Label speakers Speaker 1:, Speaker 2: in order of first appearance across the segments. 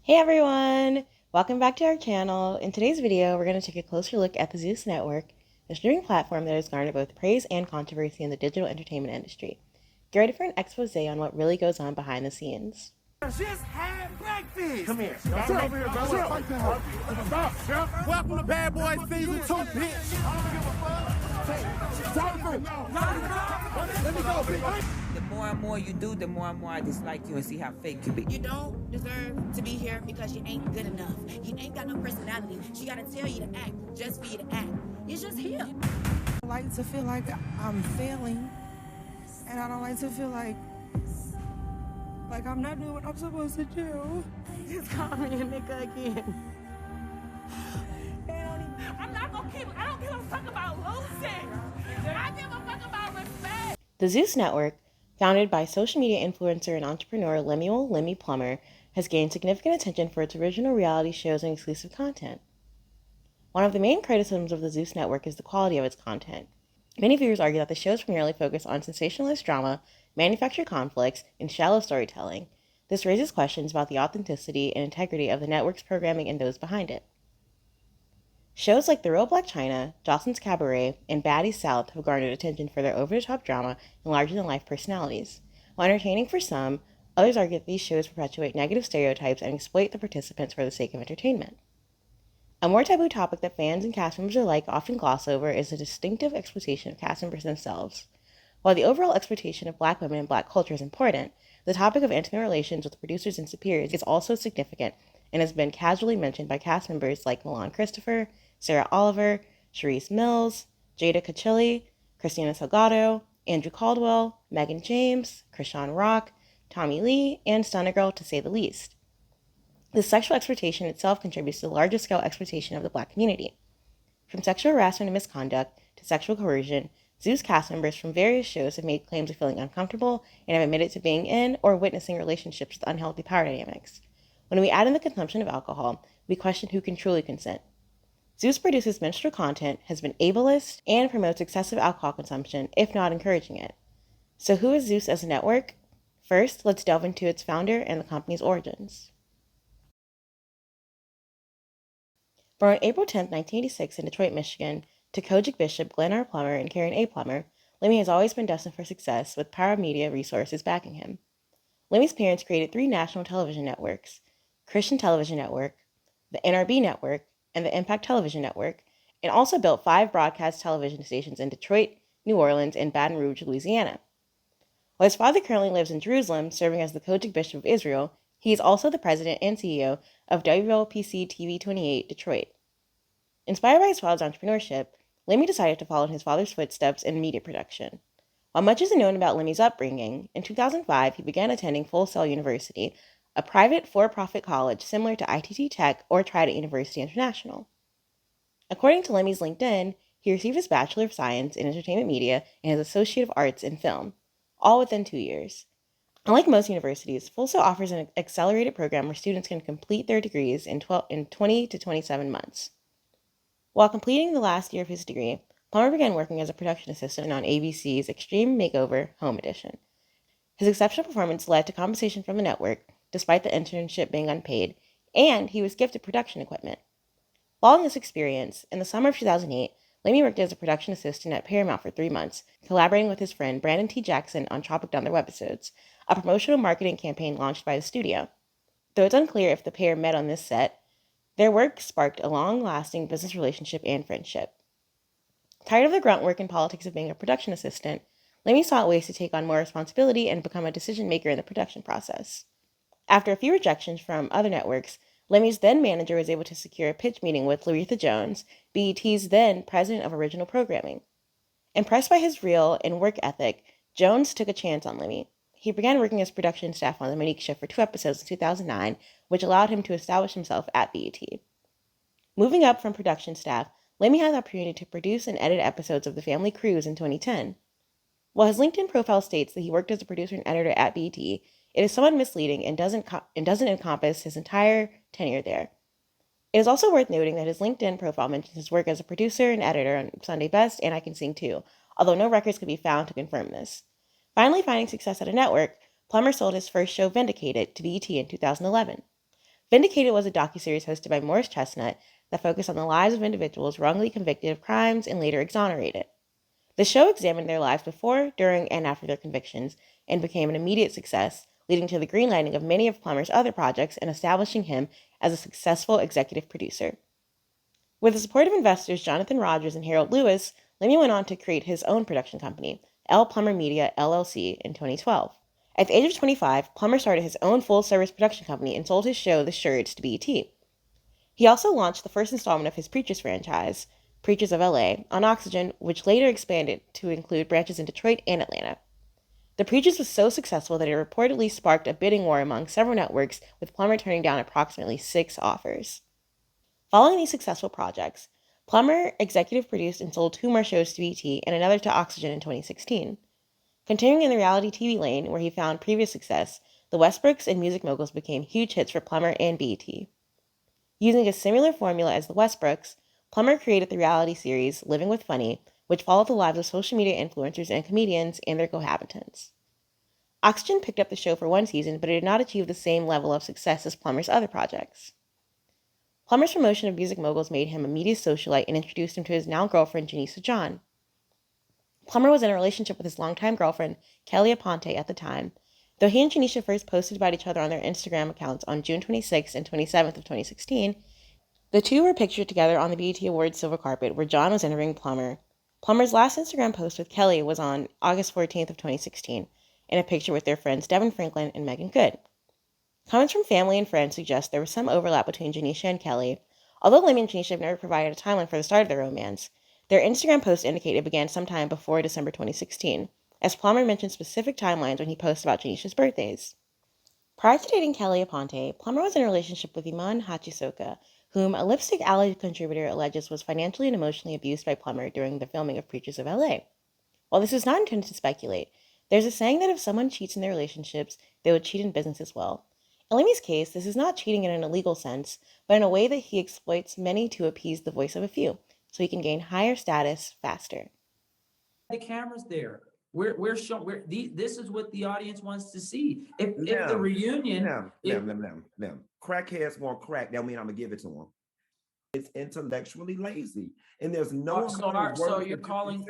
Speaker 1: Hey everyone! Welcome back to our channel. In today's video, we're going to take a closer look at the Zeus Network, a streaming platform that has garnered both praise and controversy in the digital entertainment industry. Get ready for an expose on what really goes on behind the scenes.
Speaker 2: Just had breakfast.
Speaker 3: Come here. Don't come over here, bro. Stop, Chef.
Speaker 2: Welcome to Bad Boys Season 2, bitch.
Speaker 3: Let me go, bitch.
Speaker 4: The more and more you do, the more and more I dislike you and see how fake you be.
Speaker 5: You don't deserve to be here because you ain't good enough. You ain't got no personality. She gotta tell you to act just for you to act. It's just here.
Speaker 6: I like to feel like I'm failing, and I don't like to feel like I'm not doing what I'm supposed to do.
Speaker 5: Just call me a nigga again.
Speaker 7: I'm not gonna keep, I don't give a fuck about losing. I give a fuck about respect.
Speaker 1: The Zeus Network, founded by social media influencer and entrepreneur Lemuel Lemmy Plummer, has gained significant attention for its original reality shows and exclusive content. One of the main criticisms of the Zeus Network is the quality of its content. Many viewers argue that the shows primarily focus on sensationalized drama, manufactured conflicts, and shallow storytelling. This raises questions about the authenticity and integrity of the network's programming and those behind it. Shows like The Real Black China, Jocelyn's Cabaret, and Baddies South have garnered attention for their over-the-top drama and larger-than-life personalities. While entertaining for some, others argue that these shows perpetuate negative stereotypes and exploit the participants for the sake of entertainment. A more taboo topic that fans and cast members alike often gloss over is the distinctive exploitation of cast members themselves. While the overall exploitation of Black women and Black culture is important, the topic of intimate relations with producers and superiors is also significant and has been casually mentioned by cast members like Milan Christopher, Sarah Oliver, Charisse Mills, Jada Cachilli, Christina Salgado, Andrew Caldwell, Megan James, Krishan Rock, Tommy Lee, and Stunna Girl, to say the least. The sexual exploitation itself contributes to the largest scale exploitation of the Black community. From sexual harassment and misconduct to sexual coercion, Zeus cast members from various shows have made claims of feeling uncomfortable and have admitted to being in or witnessing relationships with unhealthy power dynamics. When we add in the consumption of alcohol, we question who can truly consent. Zeus produces minstrel content, has been ableist, and promotes excessive alcohol consumption, if not encouraging it. So who is Zeus as a network? First, let's delve into its founder and the company's origins. Born April 10, 1986 in Detroit, Michigan, to Kojic Bishop Glenn R. Plummer and Karen A. Plummer, Lemmy has always been destined for success, with power media resources backing him. Lemmy's parents created 3 national television networks: Christian Television Network, the NRB Network, and the Impact Television Network, and also built 5 broadcast television stations in Detroit, New Orleans, and Baton Rouge, Louisiana. While his father currently lives in Jerusalem, serving as the Kojic Bishop of Israel, he is also the president and CEO of WLPC TV 28 Detroit. Inspired by his father's entrepreneurship, Lemmy decided to follow in his father's footsteps in media production. While much isn't known about Lemmy's upbringing, in 2005 he began attending Full Sail University, a private for-profit college similar to ITT Tech or Trident University International. According to Lemmy's LinkedIn, he received his Bachelor of Science in Entertainment Media and his Associate of Arts in Film, all within 2 years. Unlike most universities, Full Sail offers an accelerated program where students can complete their degrees in 20 to 27 months. While completing the last year of his degree, Plummer began working as a production assistant on ABC's Extreme Makeover Home Edition. His exceptional performance led to compensation from the network, despite the internship being unpaid, and he was gifted production equipment. Following this experience, in the summer of 2008, Lemmy worked as a production assistant at Paramount for 3 months, collaborating with his friend Brandon T. Jackson on Tropic Thunder webisodes, a promotional marketing campaign launched by the studio. Though it's unclear if the pair met on this set, their work sparked a long-lasting business relationship and friendship. Tired of the grunt work and politics of being a production assistant, Lemmy sought ways to take on more responsibility and become a decision-maker in the production process. After a few rejections from other networks, Lemmy's then manager was able to secure a pitch meeting with Laretha Jones, BET's then president of original programming. Impressed by his real and work ethic, Jones took a chance on Lemmy. He began working as production staff on The Monique Show for 2 episodes in 2009, which allowed him to establish himself at BET. Moving up from production staff, Lemmy had the opportunity to produce and edit episodes of The Family Cruise in 2010. While his LinkedIn profile states that he worked as a producer and editor at BET, it is somewhat misleading and doesn't encompass his entire tenure there. It is also worth noting that his LinkedIn profile mentions his work as a producer and editor on Sunday Best and I Can Sing Too, although no records could be found to confirm this. Finally finding success at a network, Plummer sold his first show, Vindicated, to BET in 2011. Vindicated was a docuseries hosted by Morris Chestnut that focused on the lives of individuals wrongly convicted of crimes and later exonerated. The show examined their lives before, during, and after their convictions and became an immediate success, leading to the greenlighting of many of Plummer's other projects and establishing him as a successful executive producer. With the support of investors Jonathan Rogers and Harold Lewis, Lemmy went on to create his own production company, L. Plummer Media, LLC, in 2012. At the age of 25, Plummer started his own full-service production company and sold his show The Sherds to BET. He also launched the first installment of his Preachers franchise, Preachers of LA, on Oxygen, which later expanded to include branches in Detroit and Atlanta. The Preachers was so successful that it reportedly sparked a bidding war among several networks, with Plummer turning down approximately 6 offers. Following these successful projects, Plummer executive produced and sold 2 more shows to BET and another to Oxygen in 2016. Continuing in the reality TV lane, where he found previous success, The Westbrooks and Music Moguls became huge hits for Plummer and BET. Using a similar formula as The Westbrooks, Plummer created the reality series Living with Funny, which followed the lives of social media influencers and comedians and their cohabitants. Oxygen picked up the show for 1 season, but it did not achieve the same level of success as Plummer's other projects. Plummer's promotion of Music Moguls made him a media socialite and introduced him to his now girlfriend, Janissa John. Plummer was in a relationship with his longtime girlfriend, Kelly Aponte, at the time, though he and Janissa first posted about each other on their Instagram accounts on June 26th and 27th of 2016. The two were pictured together on the BET Awards silver carpet, where John was interviewing Plummer. Plummer's last Instagram post with Kelly was on August 14th of 2016, in a picture with their friends Devin Franklin and Megan Good. Comments from family and friends suggest there was some overlap between Janissa and Kelly. Although Lemmy and Janissa have never provided a timeline for the start of their romance, their Instagram posts indicate it began sometime before December 2016, as Plummer mentioned specific timelines when he posted about Janissa's birthdays. Prior to dating Kelly Aponte, Plummer was in a relationship with Iman Hachisoka, whom a Lipstick Alley contributor alleges was financially and emotionally abused by Plummer during the filming of Preachers of LA. While this is not intended to speculate, there's a saying that if someone cheats in their relationships, they would cheat in business as well. In Lemmy's case, this is not cheating in an illegal sense, but in a way that he exploits many to appease the voice of a few, so he can gain higher status faster.
Speaker 8: The camera's there. We're showing. This is what the audience wants to see. If the reunion,
Speaker 9: crackheads want crack, that mean I'm gonna give it to them. It's intellectually lazy, and there's no.
Speaker 8: So you're calling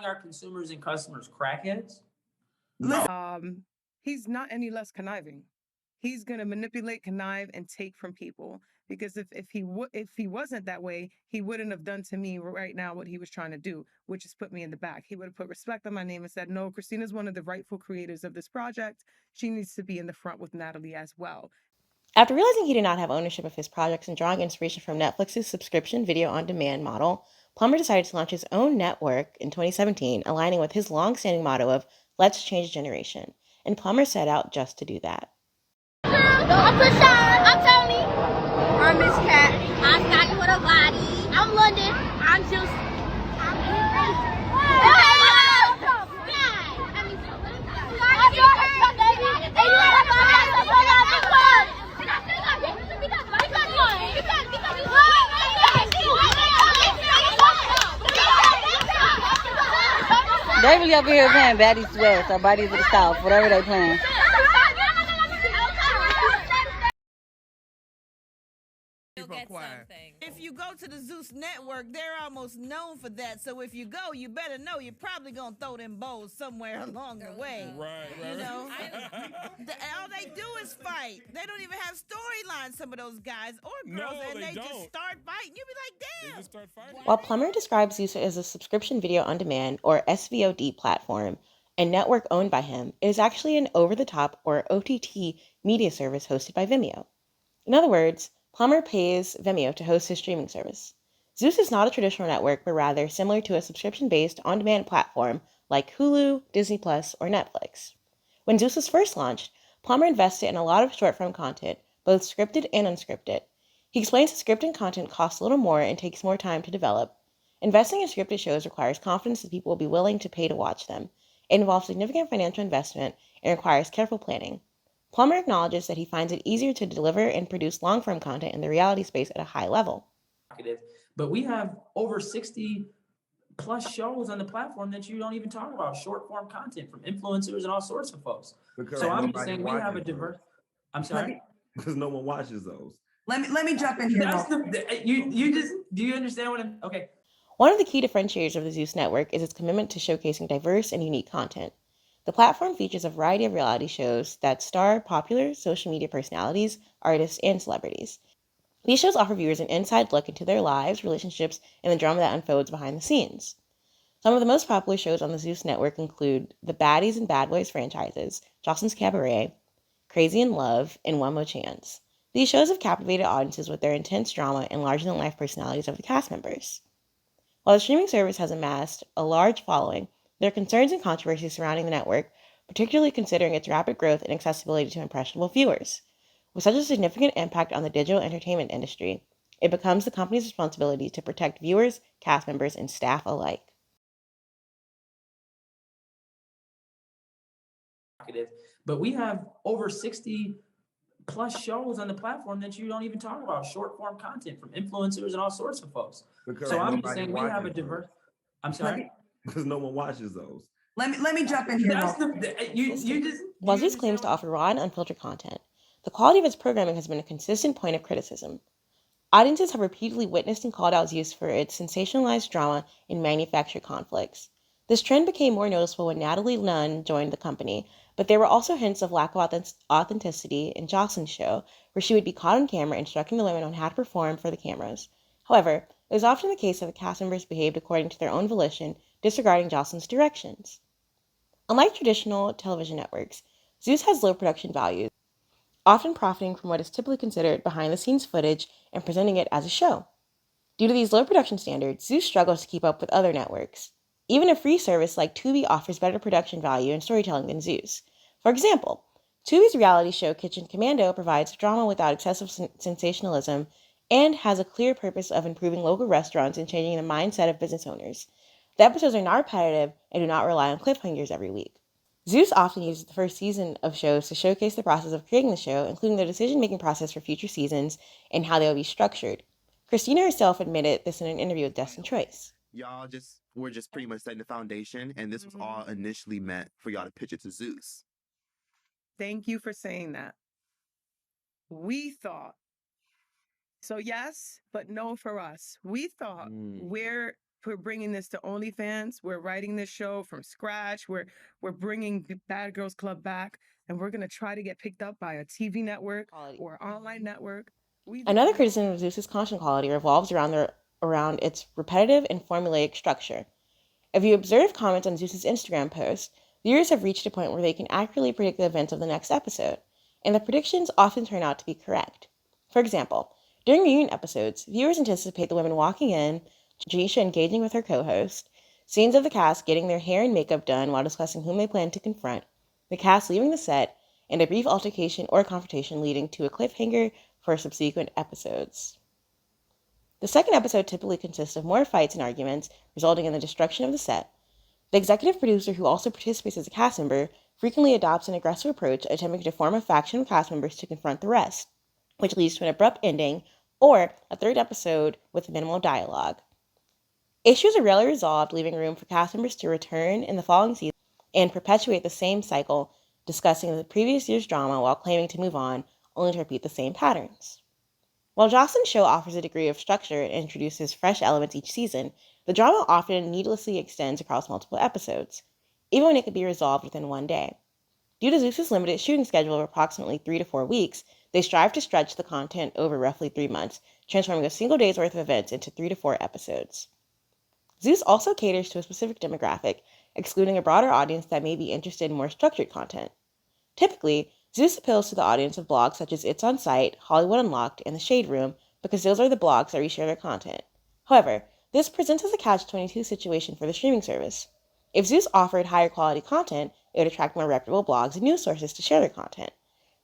Speaker 8: our consumers and customers crackheads?
Speaker 6: He's not any less conniving. He's gonna manipulate, connive, and take from people. Because if he wasn't that way, he wouldn't have done to me right now what he was trying to do, which is put me in the back. He would have put respect on my name and said, no, Christina's one of the rightful creators of this project. She needs to be in the front with Natalie as well.
Speaker 1: After realizing he did not have ownership of his projects and drawing inspiration from Netflix's subscription video on demand model, Plummer decided to launch his own network in 2017, aligning with his long-standing motto of "Let's change a generation." And Plummer set out just to do that.
Speaker 10: I'm Krishan. I'm Tony. I'm Miss Cat. I'm Scotty with a body. I'm London. I'm Juice.
Speaker 11: They really up here playing Baddies West or Baddies of the South, whatever they playing.
Speaker 12: If you go to the Zeus Network, they're almost known for that. So if you go, you better know you're probably gonna throw them bowls somewhere along the way.
Speaker 3: Right.
Speaker 12: You know, all they do is fight. They don't even have storylines. Some of those guys or girls, and they just start fighting. You be like, damn. They just start fighting.
Speaker 1: While Plummer describes Zeus as a subscription video on demand or SVOD platform and network owned by him, it is actually an over-the-top or OTT media service hosted by Vimeo. In other words, Plummer pays Vimeo to host his streaming service. Zeus is not a traditional network, but rather similar to a subscription-based on-demand platform like Hulu, Disney+, or Netflix. When Zeus was first launched, Plummer invested in a lot of short-form content, both scripted and unscripted. He explains that scripted content costs a little more and takes more time to develop. Investing in scripted shows requires confidence that people will be willing to pay to watch them. It involves significant financial investment and requires careful planning. Plummer acknowledges that he finds it easier to deliver and produce long-form content in the reality space at a high level.
Speaker 8: But we have over 60 plus shows on the platform that you don't even talk about, short-form content from influencers and all sorts of folks.
Speaker 9: Because
Speaker 8: so I'm just saying we have a diverse. I'm sorry?
Speaker 9: Because no one watches those.
Speaker 13: Let me jump in here.
Speaker 8: Do you understand what I'm, okay.
Speaker 1: One of the key differentiators of the Zeus Network is its commitment to showcasing diverse and unique content. The platform features a variety of reality shows that star popular social media personalities, artists, and celebrities. These shows offer viewers an inside look into their lives, relationships, and the drama that unfolds behind the scenes. Some of the most popular shows on the Zeus Network include the Baddies and Bad Boys franchises, Jocelyn's Cabaret, Crazy in Love, and One More Chance. These shows have captivated audiences with their intense drama and larger-than-life personalities of the cast members. While the streaming service has amassed a large following, there are concerns and controversies surrounding the network, particularly considering its rapid growth and accessibility to impressionable viewers. With such a significant impact on the digital entertainment industry, it becomes the company's responsibility to protect viewers, cast members, and staff alike.
Speaker 8: But we have over 60 plus shows on the platform that you don't even talk about, short form content from influencers and all sorts of folks.
Speaker 9: Because
Speaker 8: so I'm just saying we have a diverse. I'm sorry.
Speaker 9: Because no one watches those.
Speaker 13: Let me jump in here.
Speaker 1: While Zeus claims to offer raw and unfiltered content, the quality of its programming has been a consistent point of criticism. Audiences have repeatedly witnessed and called out Zeus for its sensationalized drama and manufactured conflicts. This trend became more noticeable when Natalie Nunn joined the company, but there were also hints of lack of authenticity in Jocelyn's show, where she would be caught on camera instructing the women on how to perform for the cameras. However, it was often the case that the cast members behaved according to their own volition, disregarding Jocelyn's directions. Unlike traditional television networks, Zeus has low production values, often profiting from what is typically considered behind-the-scenes footage and presenting it as a show. Due to these low production standards, Zeus struggles to keep up with other networks. Even a free service like Tubi offers better production value and storytelling than Zeus. For example, Tubi's reality show Kitchen Commando provides drama without excessive sensationalism and has a clear purpose of improving local restaurants and changing the mindset of business owners. The episodes are not repetitive and do not rely on cliffhangers every week. Zeus often uses the first season of shows to showcase the process of creating the show, including the decision-making process for future seasons and how they will be structured. Christina herself admitted this in an interview with Destin Choice.
Speaker 14: Y'all we're just pretty much setting the foundation, and this was all initially meant for y'all to pitch it to Zeus.
Speaker 6: Thank you for saying that. We thought, so yes, but no for us. We thought we're bringing this to OnlyFans. We're writing this show from scratch. We're bringing Bad Girls Club back, and we're going to try to get picked up by a TV network or online network.
Speaker 1: Another criticism of Zeus's content quality revolves around its repetitive and formulaic structure. If you observe comments on Zeus's Instagram posts, viewers have reached a point where they can accurately predict the events of the next episode, and the predictions often turn out to be correct. For example, during reunion episodes, viewers anticipate the women walking in, Janisha engaging with her co-host, scenes of the cast getting their hair and makeup done while discussing whom they plan to confront, the cast leaving the set, and a brief altercation or confrontation leading to a cliffhanger for subsequent episodes. The second episode typically consists of more fights and arguments, resulting in the destruction of the set. The executive producer, who also participates as a cast member, frequently adopts an aggressive approach, attempting to form a faction of cast members to confront the rest, which leads to an abrupt ending or a third episode with minimal dialogue. Issues are rarely resolved, leaving room for cast members to return in the following season and perpetuate the same cycle, discussing the previous year's drama while claiming to move on, only to repeat the same patterns. While Jocelyn's show offers a degree of structure and introduces fresh elements each season, the drama often needlessly extends across multiple episodes, even when it could be resolved within one day. Due to Zeus's limited shooting schedule of approximately 3 to 4 weeks, they strive to stretch the content over roughly 3 months, transforming a single day's worth of events into 3 to 4 episodes. Zeus also caters to a specific demographic, excluding a broader audience that may be interested in more structured content. Typically, Zeus appeals to the audience of blogs such as It's On Site, Hollywood Unlocked, and The Shade Room because those are the blogs that reshare their content. However, this presents as a catch-22 situation for the streaming service. If Zeus offered higher quality content, it would attract more reputable blogs and news sources to share their content.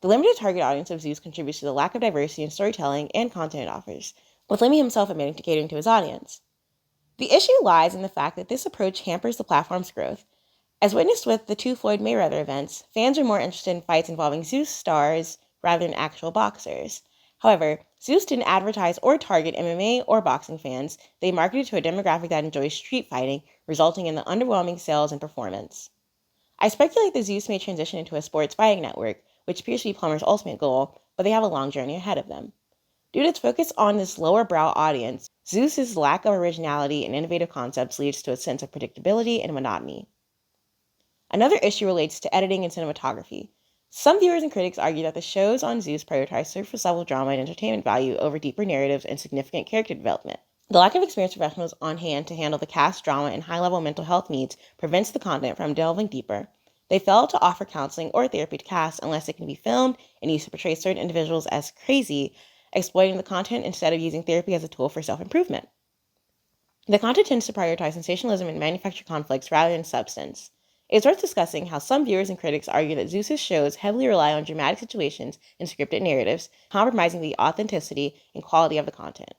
Speaker 1: The limited target audience of Zeus contributes to the lack of diversity in storytelling and content it offers, with Lemmy himself admitting to catering to his audience. The issue lies in the fact that this approach hampers the platform's growth. As witnessed with the 2 Floyd Mayweather events, fans are more interested in fights involving Zeus stars rather than actual boxers. However, Zeus didn't advertise or target MMA or boxing fans. They marketed to a demographic that enjoys street fighting, resulting in the underwhelming sales and performance. I speculate that Zeus may transition into a sports fighting network, which appears to be Plummer's ultimate goal, but they have a long journey ahead of them. Due to its focus on this lower brow audience, Zeus's lack of originality and innovative concepts leads to a sense of predictability and monotony. Another issue relates to editing and cinematography. Some viewers and critics argue that the shows on Zeus prioritize surface-level drama and entertainment value over deeper narratives and significant character development. The lack of experienced professionals on hand to handle the cast drama and high-level mental health needs prevents the content from delving deeper. They fail to offer counseling or therapy to cast unless it can be filmed and used to portray certain individuals as crazy, exploiting the content instead of using therapy as a tool for self-improvement. The content tends to prioritize sensationalism and manufactured conflicts rather than substance. It's worth discussing how some viewers and critics argue that Zeus's shows heavily rely on dramatic situations and scripted narratives, compromising the authenticity and quality of the content.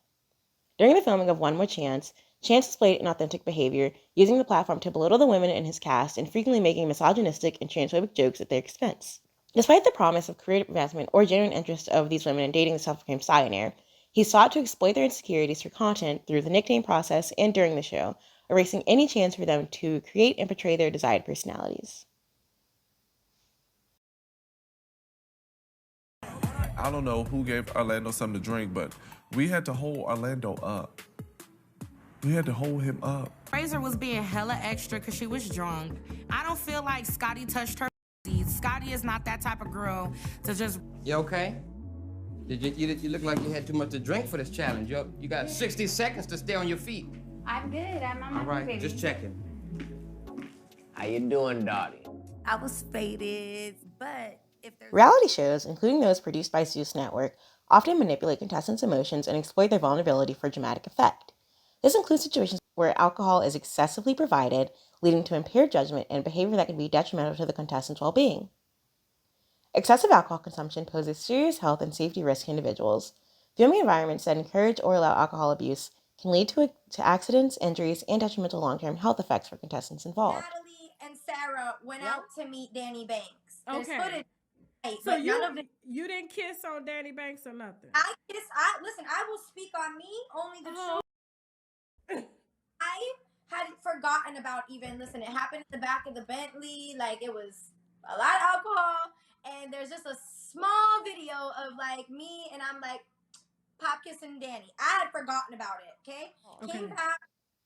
Speaker 1: During the filming of One More Chance, Chance displayed inauthentic behavior, using the platform to belittle the women in his cast and frequently making misogynistic and transphobic jokes at their expense. Despite the promise of career advancement or genuine interest of these women in dating the self-proclaimed Scion, he sought to exploit their insecurities for content through the nickname process and during the show, erasing any chance for them to create and portray their desired personalities.
Speaker 15: I don't know who gave Orlando something to drink, but we had to hold Orlando up. We had to hold him up.
Speaker 5: Razor was being hella extra because she was drunk. I don't feel like Scotty touched her. Scotty is not that type of girl to just...
Speaker 16: You okay? You look like you had too much to drink for this challenge. You got 60 seconds to stay on your feet.
Speaker 10: I'm good. I'm on my
Speaker 16: All right,
Speaker 10: baby.
Speaker 16: just checking.
Speaker 17: How you doing, Dottie?
Speaker 5: I was faded, but if there's...
Speaker 1: Reality shows, including those produced by Zeus Network, often manipulate contestants' emotions and exploit their vulnerability for dramatic effect. This includes situations where alcohol is excessively provided, leading to impaired judgment and behavior that can be detrimental to the contestants' well-being. Excessive alcohol consumption poses serious health and safety risks to individuals. Filming environments that encourage or allow alcohol abuse can lead to accidents, injuries, and detrimental long-term health effects for contestants involved.
Speaker 10: Natalie and Sarah went out to meet Danny Banks. There's
Speaker 7: Okay.
Speaker 10: footage,
Speaker 7: So
Speaker 10: but none of them.
Speaker 7: you didn't kiss on Danny Banks or nothing?
Speaker 10: Listen, I will speak on me, only the truth. I had forgotten about it happened in the back of the Bentley, like it was a lot of alcohol, and there's just a small video of like me, and I'm like pop kissing Danny. I had forgotten about it, okay? Came back,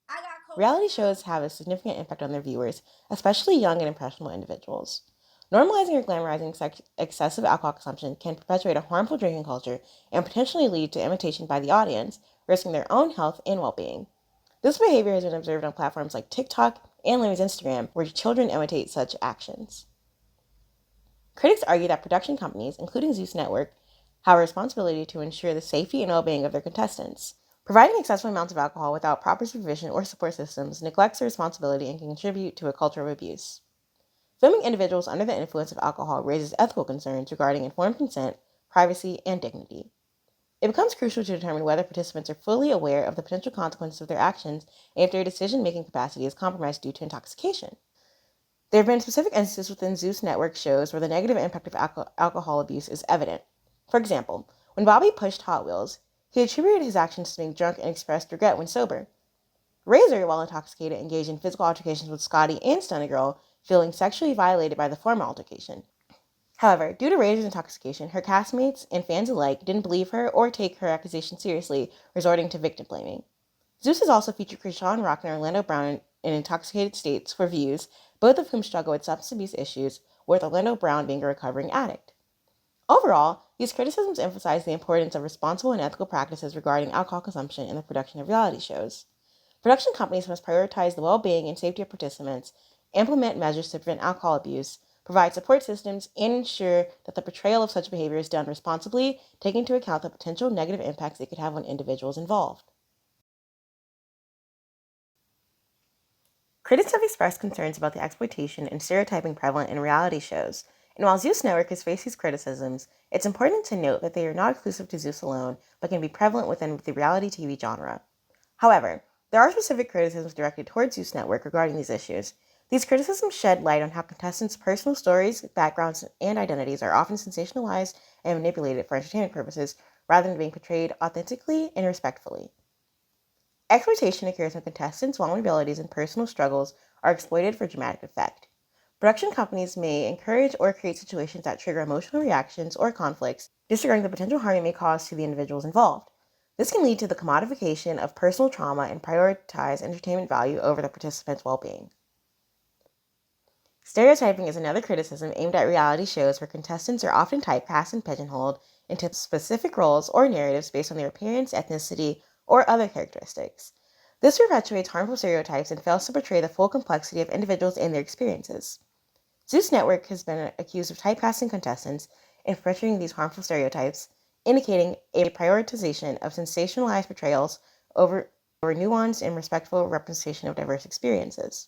Speaker 10: I got
Speaker 1: Reality shows have a significant impact on their viewers, especially young and impressionable individuals. Normalizing or glamorizing excessive alcohol consumption can perpetuate a harmful drinking culture and potentially lead to imitation by the audience, risking their own health and well-being. This behavior has been observed on platforms like TikTok and Lemmy's Instagram, where children imitate such actions. Critics argue that production companies, including Zeus Network, have a responsibility to ensure the safety and well-being of their contestants. Providing excessive amounts of alcohol without proper supervision or support systems neglects their responsibility and can contribute to a culture of abuse. Filming individuals under the influence of alcohol raises ethical concerns regarding informed consent, privacy, and dignity. It becomes crucial to determine whether participants are fully aware of the potential consequences of their actions and if their decision-making capacity is compromised due to intoxication. There have been specific instances within Zeus Network shows where the negative impact of alcohol abuse is evident. For example, when Bobby pushed Hot Wheels, he attributed his actions to being drunk and expressed regret when sober. Razor, while intoxicated, engaged in physical altercations with Scotty and Stunna Girl, feeling sexually violated by the former altercation. However, due to Razor's intoxication, her castmates and fans alike didn't believe her or take her accusation seriously, resorting to victim blaming. Zeus has also featured Krishan Rock and Orlando Brown in intoxicated states for views, both of whom struggle with substance abuse issues, with Orlando Brown being a recovering addict. Overall, these criticisms emphasize the importance of responsible and ethical practices regarding alcohol consumption in the production of reality shows. Production companies must prioritize the well-being and safety of participants, implement measures to prevent alcohol abuse, provide support systems, and ensure that the portrayal of such behavior is done responsibly, taking into account the potential negative impacts it could have on individuals involved. Critics have expressed concerns about the exploitation and stereotyping prevalent in reality shows, and while Zeus Network has faced these criticisms, it's important to note that they are not exclusive to Zeus alone, but can be prevalent within the reality TV genre. However, there are specific criticisms directed towards Zeus Network regarding these issues. These criticisms shed light on how contestants' personal stories, backgrounds, and identities are often sensationalized and manipulated for entertainment purposes rather than being portrayed authentically and respectfully. Exploitation occurs when contestants' vulnerabilities and personal struggles are exploited for dramatic effect. Production companies may encourage or create situations that trigger emotional reactions or conflicts, disregarding the potential harm it may cause to the individuals involved. This can lead to the commodification of personal trauma and prioritize entertainment value over the participants' well-being. Stereotyping is another criticism aimed at reality shows where contestants are often typecast and pigeonholed into specific roles or narratives based on their appearance, ethnicity, or other characteristics. This perpetuates harmful stereotypes and fails to portray the full complexity of individuals and their experiences. Zeus Network has been accused of typecasting contestants and perpetuating these harmful stereotypes, indicating a prioritization of sensationalized portrayals over nuanced and respectful representation of diverse experiences.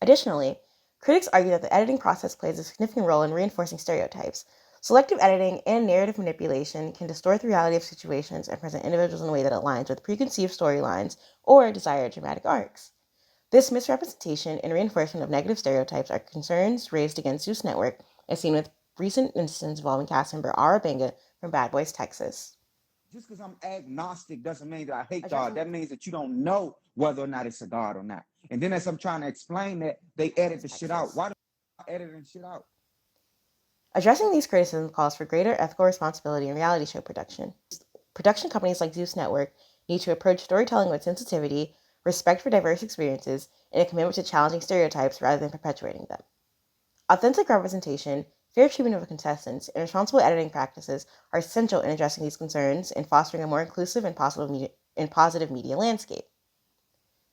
Speaker 1: Additionally, critics argue that the editing process plays a significant role in reinforcing stereotypes. Selective editing and narrative manipulation can distort the reality of situations and present individuals in a way that aligns with preconceived storylines or desired dramatic arcs. This misrepresentation and reinforcement of negative stereotypes are concerns raised against Zeus Network, as seen with recent instances involving cast member Ara Benga from Bad Boys, Texas.
Speaker 18: Just because I'm agnostic doesn't mean that I hate God. That means that you don't know whether or not it's a God or not. And then as I'm trying to explain that, they edit the shit out. Why do they editing shit out?
Speaker 1: Addressing these criticisms calls for greater ethical responsibility in reality show production. Production companies like Zeus Network need to approach storytelling with sensitivity, respect for diverse experiences, and a commitment to challenging stereotypes rather than perpetuating them. Authentic representation, fair treatment of contestants, and responsible editing practices are essential in addressing these concerns and fostering a more inclusive and positive media landscape.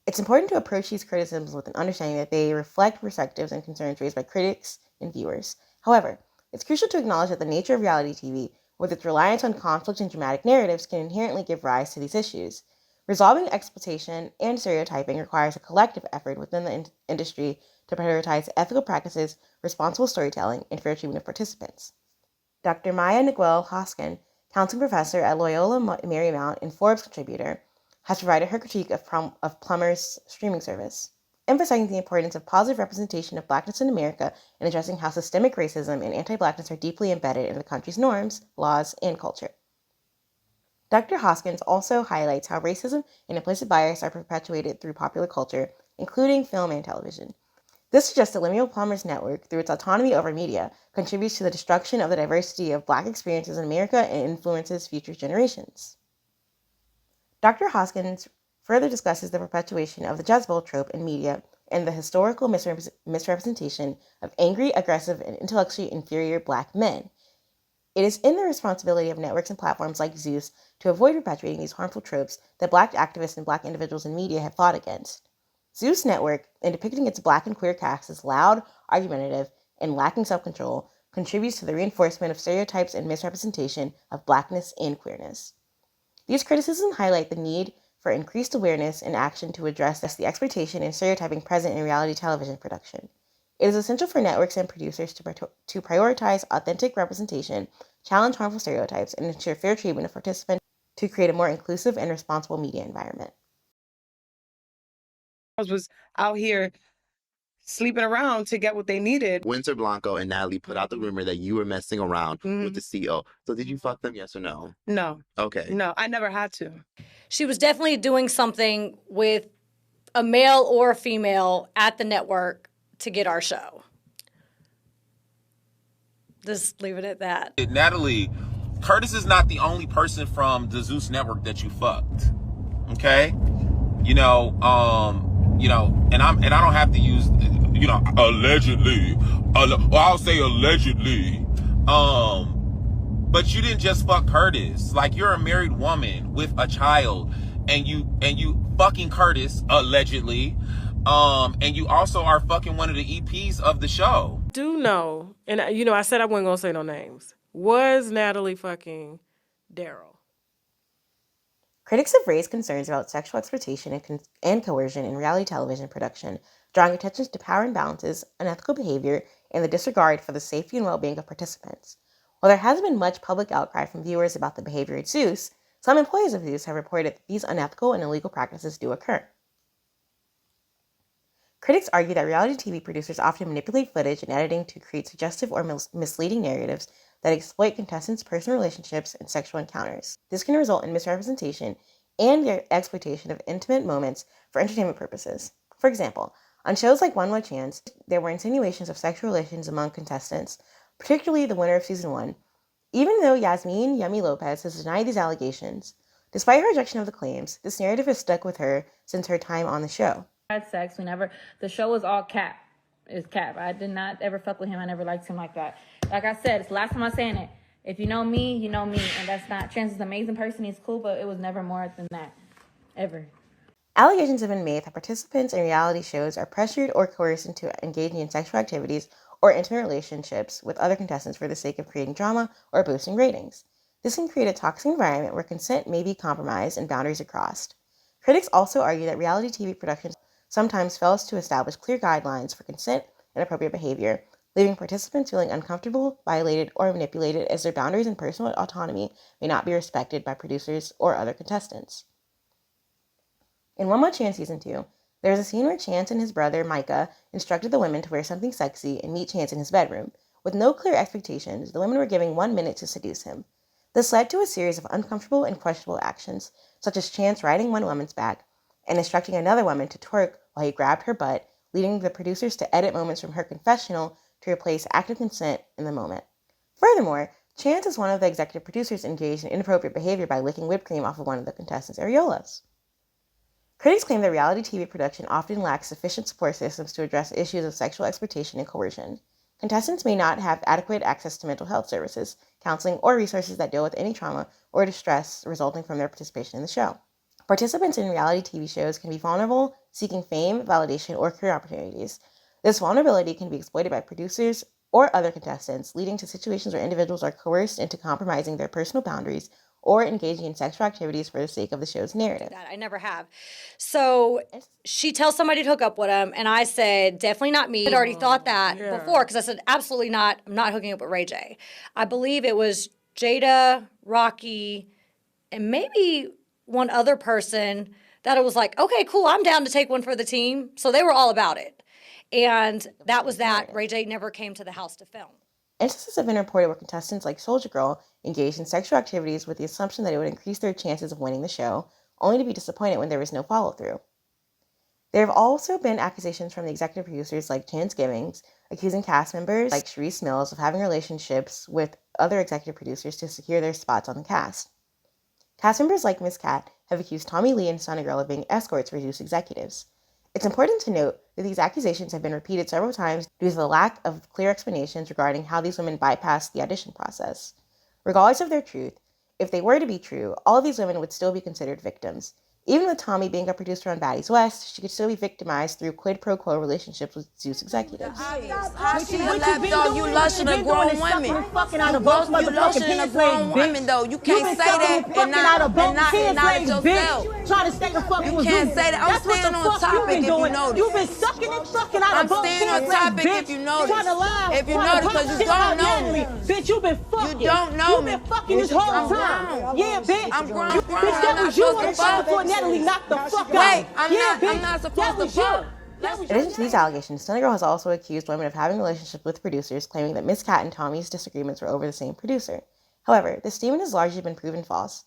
Speaker 1: It's important to approach these criticisms with an understanding that they reflect perspectives and concerns raised by critics and viewers. However, it's crucial to acknowledge that the nature of reality TV, with its reliance on conflict and dramatic narratives, can inherently give rise to these issues. Resolving exploitation and stereotyping requires a collective effort within the industry to prioritize ethical practices, responsible storytelling, and fair treatment of participants. Dr. Maya Niguel Hoskin, counseling professor at Loyola Marymount and Forbes contributor, has provided her critique of Plummer's streaming service, emphasizing the importance of positive representation of Blackness in America and addressing how systemic racism and anti-Blackness are deeply embedded in the country's norms, laws, and culture. Dr. Hoskins also highlights how racism and implicit bias are perpetuated through popular culture, including film and television. This suggests that Lemuel Plummer's network, through its autonomy over media, contributes to the destruction of the diversity of Black experiences in America and influences future generations. Dr. Hoskins further discusses the perpetuation of the Jezebel trope in media and the historical misrepresentation of angry, aggressive, and intellectually inferior Black men. It is in the responsibility of networks and platforms like Zeus to avoid perpetuating these harmful tropes that Black activists and Black individuals in media have fought against. Zeus Network, in depicting its Black and queer cast as loud, argumentative, and lacking self-control, contributes to the reinforcement of stereotypes and misrepresentation of Blackness and queerness. These criticisms highlight the need for increased awareness and action to address the exploitation and stereotyping present in reality television production. It is essential for networks and producers to prioritize authentic representation, challenge harmful stereotypes, and ensure fair treatment of participants to create a more inclusive and responsible media environment.
Speaker 6: Was out here sleeping around to get what they needed.
Speaker 14: Winter Blanco and Natalie put out the rumor that you were messing around with the CEO. So did you fuck them, yes or no?
Speaker 6: No.
Speaker 14: Okay.
Speaker 6: No, I never had to.
Speaker 19: She was definitely doing something with a male or a female at the network to get our show. Just leave it at that.
Speaker 20: Natalie, Curtis is not the only person from the Zeus Network that you fucked. Okay? And I don't have to use, allegedly. I'll say allegedly. But you didn't just fuck Curtis. Like, you're a married woman with a child, and you fucking Curtis, allegedly. And you also are fucking one of the EPs of the show.
Speaker 21: Do know, and I said I wasn't gonna say no names. Was Natalie fucking Daryl?
Speaker 1: Critics have raised concerns about sexual exploitation and coercion in reality television production, drawing attention to power imbalances, unethical behavior, and the disregard for the safety and well-being of participants. While there hasn't been much public outcry from viewers about the behavior at Zeus, some employees of Zeus have reported that these unethical and illegal practices do occur. Critics argue that reality TV producers often manipulate footage and editing to create suggestive or misleading narratives that exploit contestants' personal relationships and sexual encounters. This can result in misrepresentation and the exploitation of intimate moments for entertainment purposes. For example, On shows like One More Chance, there were insinuations of sexual relations among contestants, particularly the winner of season 1, even though Yasmin Yummy Lopez has denied these allegations. Despite her rejection of the claims, this narrative has stuck with her since her time on the show.
Speaker 2: Had sex. The show was all cap. It's cap. I did not ever fuck with him. I never liked him like that. Like I said, it's the last time I'm saying it. If you know me, you know me. And that's not, Chance is an amazing person. He's cool, but it was never more than that. Ever.
Speaker 1: Allegations have been made that participants in reality shows are pressured or coerced into engaging in sexual activities or intimate relationships with other contestants for the sake of creating drama or boosting ratings. This can create a toxic environment where consent may be compromised and boundaries are crossed. Critics also argue that reality TV production sometimes fails to establish clear guidelines for consent and appropriate behavior, leaving participants feeling uncomfortable, violated, or manipulated as their boundaries and personal autonomy may not be respected by producers or other contestants. In One More Chance Season 2, there is a scene where Chance and his brother, Micah, instructed the women to wear something sexy and meet Chance in his bedroom. With no clear expectations, the women were given 1 minute to seduce him. This led to a series of uncomfortable and questionable actions, such as Chance riding one woman's back and instructing another woman to twerk while he grabbed her butt, leading the producers to edit moments from her confessional to replace active consent in the moment. Furthermore, Chance is one of the executive producers engaged in inappropriate behavior by licking whipped cream off of one of the contestants' areolas. Critics claim that reality TV production often lacks sufficient support systems to address issues of sexual exploitation and coercion. Contestants may not have adequate access to mental health services, counseling, or resources that deal with any trauma or distress resulting from their participation in the show. Participants in reality TV shows can be vulnerable, seeking fame, validation, or career opportunities. This vulnerability can be exploited by producers or other contestants, leading to situations where individuals are coerced into compromising their personal boundaries or engaging in sexual activities for the sake of the show's narrative.
Speaker 19: That I never have. So she tells somebody to hook up with him, and I said, definitely not me. I'd already thought that before, because I said, absolutely not. I'm not hooking up with Ray J. I believe it was Jada, Rocky, and maybe one other person that it was like, okay, cool, I'm down to take one for the team. So they were all about it. And that was that. Ray J never came to the house to film.
Speaker 1: Instances have been reported where contestants like Soulja Girl engaged in sexual activities with the assumption that it would increase their chances of winning the show, only to be disappointed when there was no follow-through. There have also been accusations from the executive producers like Chance Gibbons, accusing cast members like Sharice Mills of having relationships with other executive producers to secure their spots on the cast. Cast members like Miss Cat have accused Tommy Lee and Sonny Girl of being escorts for Zeus executives. It's important to note that these accusations have been repeated several times due to the lack of clear explanations regarding how these women bypassed the audition process. Regardless of their truth, if they were to be true, all of these women would still be considered victims. Even with Tommy being a producer on Baddies West, she could still be victimized through quid pro quo relationships with Zeus executives.
Speaker 5: How she a lapdog? You lushing a grown women. You lushing a grown women though. You can't say that and not acknowledge yourself.
Speaker 7: Trying to stay the fuck
Speaker 5: You can't say that. I'm staying on topic if you notice.
Speaker 7: You've been sucking out
Speaker 5: I'm staying on topic if you notice. If you notice, because you don't know me.
Speaker 7: Bitch, you been fucking.
Speaker 5: You don't know me.
Speaker 7: You been fucking this whole time. Yeah, bitch.
Speaker 5: I'm grown.
Speaker 7: Bitch, that was you on the show before Natalie knocked the fuck out.
Speaker 5: Wait, I'm not supposed to fuck.
Speaker 1: In addition to these allegations, Sonny Girl has also accused women of having relationships with producers, claiming that Miss Cat and Tommy's disagreements were over the same producer. However, this statement has largely been proven false.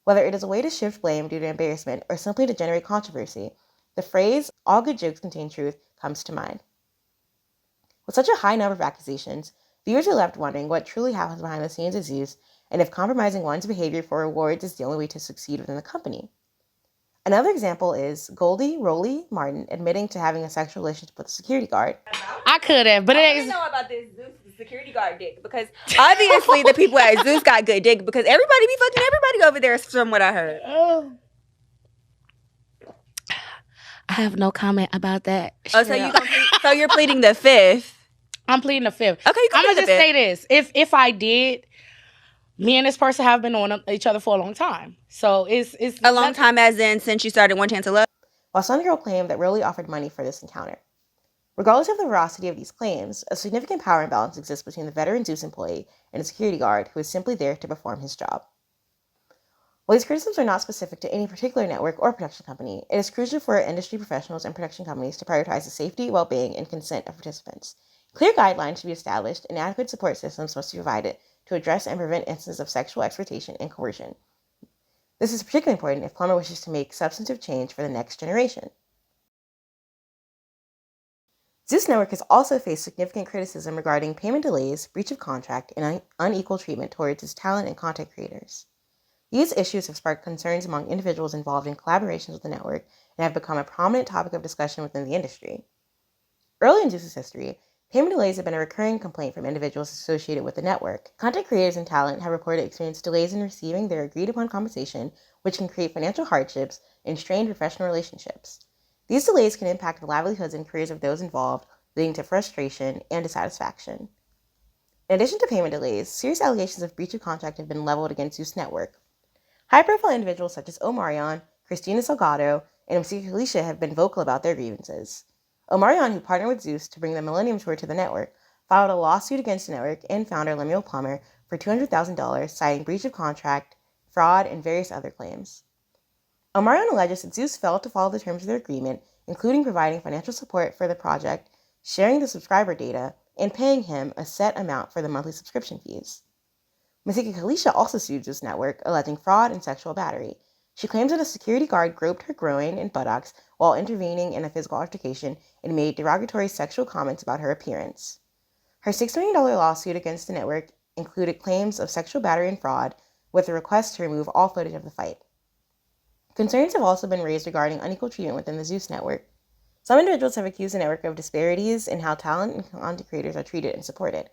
Speaker 1: Whether it is a way to shift blame due to embarrassment or simply to generate controversy, the phrase, all good jokes contain truth, comes to mind. With such a high number of accusations, viewers are left wondering what truly happens behind the scenes of Zeus and if compromising one's behavior for rewards is the only way to succeed within the company. Another example is Goldie Rolly Martin admitting to having a sexual relationship with a security guard.
Speaker 22: I could have, but it ain't.
Speaker 23: I know about this Zeus security guard dick because obviously the people at Zeus got good dick because everybody be fucking everybody over there from what I heard.
Speaker 22: I have no comment about that.
Speaker 23: Oh, so you're pleading the fifth.
Speaker 22: I'm pleading the fifth.
Speaker 23: Okay, you can
Speaker 22: I'm
Speaker 23: plead
Speaker 22: gonna
Speaker 23: the
Speaker 22: just
Speaker 23: fifth.
Speaker 22: say this: if I did, me and this person have been on each other for a long time. So it's
Speaker 23: a long time, as in since you started One Chance to Love.
Speaker 1: While Sonny Girl claimed that Rolly offered money for this encounter. Regardless of the veracity of these claims, a significant power imbalance exists between the veteran Zeus employee and a security guard who is simply there to perform his job. While these criticisms are not specific to any particular network or production company, it is crucial for industry professionals and production companies to prioritize the safety, well-being, and consent of participants. Clear guidelines should be established, and adequate support systems must be provided to address and prevent instances of sexual exploitation and coercion. This is particularly important if Plummer wishes to make substantive change for the next generation. Zeus Network has also faced significant criticism regarding payment delays, breach of contract, and unequal treatment towards its talent and content creators. These issues have sparked concerns among individuals involved in collaborations with the network and have become a prominent topic of discussion within the industry. Early in Zeus's history, payment delays have been a recurring complaint from individuals associated with the network. Content creators and talent have reported experienced delays in receiving their agreed-upon compensation, which can create financial hardships and strain professional relationships. These delays can impact the livelihoods and careers of those involved, leading to frustration and dissatisfaction. In addition to payment delays, serious allegations of breach of contract have been leveled against Zeus Network. High-profile individuals such as Omarion, Christina Salgado, and Masika Kalisha have been vocal about their grievances. Omarion, who partnered with Zeus to bring the Millennium Tour to the network, filed a lawsuit against the network and founder Lemuel Plummer for $200,000, citing breach of contract, fraud, and various other claims. Omarion alleges that Zeus failed to follow the terms of their agreement, including providing financial support for the project, sharing the subscriber data, and paying him a set amount for the monthly subscription fees. Masika Kalisha also sued Zeus Network, alleging fraud and sexual battery. She claims that a security guard groped her groin and buttocks while intervening in a physical altercation and made derogatory sexual comments about her appearance. Her $6 million lawsuit against the network included claims of sexual battery and fraud, with a request to remove all footage of the fight. Concerns have also been raised regarding unequal treatment within the Zeus Network. Some individuals have accused the network of disparities in how talent and content creators are treated and supported.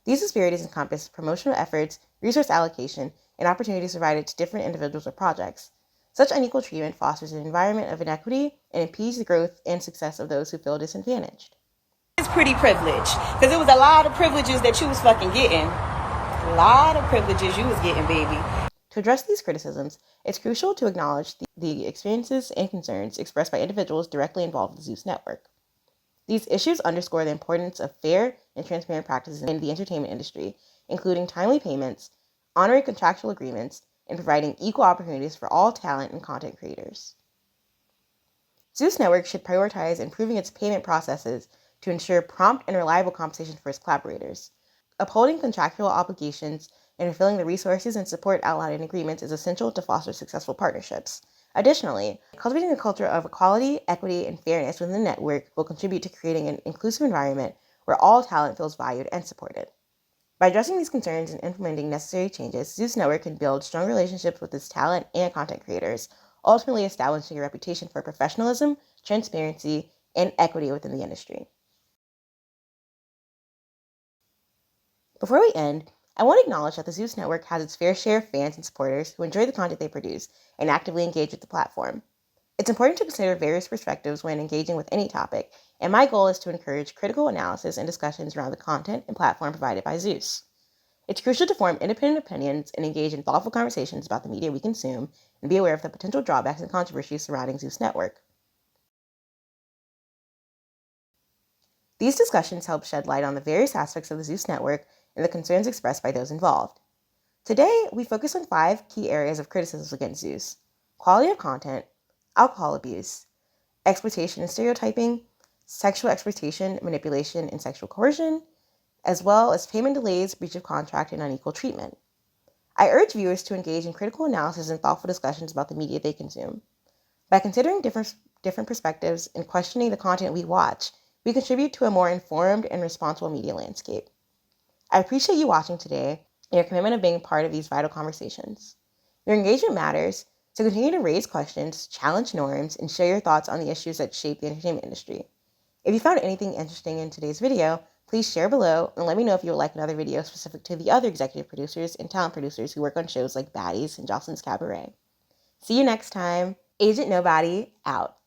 Speaker 1: These disparities encompass promotional efforts, resource allocation, and opportunities provided to different individuals or projects. Such unequal treatment fosters an environment of inequity and impedes the growth and success of those who feel disadvantaged.
Speaker 23: It's pretty privileged, because it was a lot of privileges that you was fucking getting. A lot of privileges you was getting, baby.
Speaker 1: To address these criticisms, it's crucial to acknowledge the experiences and concerns expressed by individuals directly involved with the Zeus Network. These issues underscore the importance of fair and transparent practices in the entertainment industry, including timely payments, honoring contractual agreements, and providing equal opportunities for all talent and content creators. Zeus Network should prioritize improving its payment processes to ensure prompt and reliable compensation for its collaborators. Upholding contractual obligations and fulfilling the resources and support outlined in agreements is essential to foster successful partnerships. Additionally, cultivating a culture of equality, equity, and fairness within the network will contribute to creating an inclusive environment where all talent feels valued and supported. By addressing these concerns and implementing necessary changes, Zeus Network can build strong relationships with its talent and content creators, ultimately establishing a reputation for professionalism, transparency, and equity within the industry. Before we end, I want to acknowledge that the Zeus Network has its fair share of fans and supporters who enjoy the content they produce and actively engage with the platform. It's important to consider various perspectives when engaging with any topic, and my goal is to encourage critical analysis and discussions around the content and platform provided by Zeus. It's crucial to form independent opinions and engage in thoughtful conversations about the media we consume and be aware of the potential drawbacks and controversies surrounding Zeus Network. These discussions help shed light on the various aspects of the Zeus Network and the concerns expressed by those involved. Today, we focus on 5 key areas of criticism against Zeus: quality of content, alcohol abuse, exploitation and stereotyping, sexual exploitation, manipulation, and sexual coercion, as well as payment delays, breach of contract, and unequal treatment. I urge viewers to engage in critical analysis and thoughtful discussions about the media they consume. By considering different perspectives and questioning the content we watch, we contribute to a more informed and responsible media landscape. I appreciate you watching today and your commitment of being part of these vital conversations. Your engagement matters, so continue to raise questions, challenge norms, and share your thoughts on the issues that shape the entertainment industry. If you found anything interesting in today's video, please share below and let me know if you would like another video specific to the other executive producers and talent producers who work on shows like Baddies and Jocelyn's Cabaret. See you next time. Agent Nobody, out.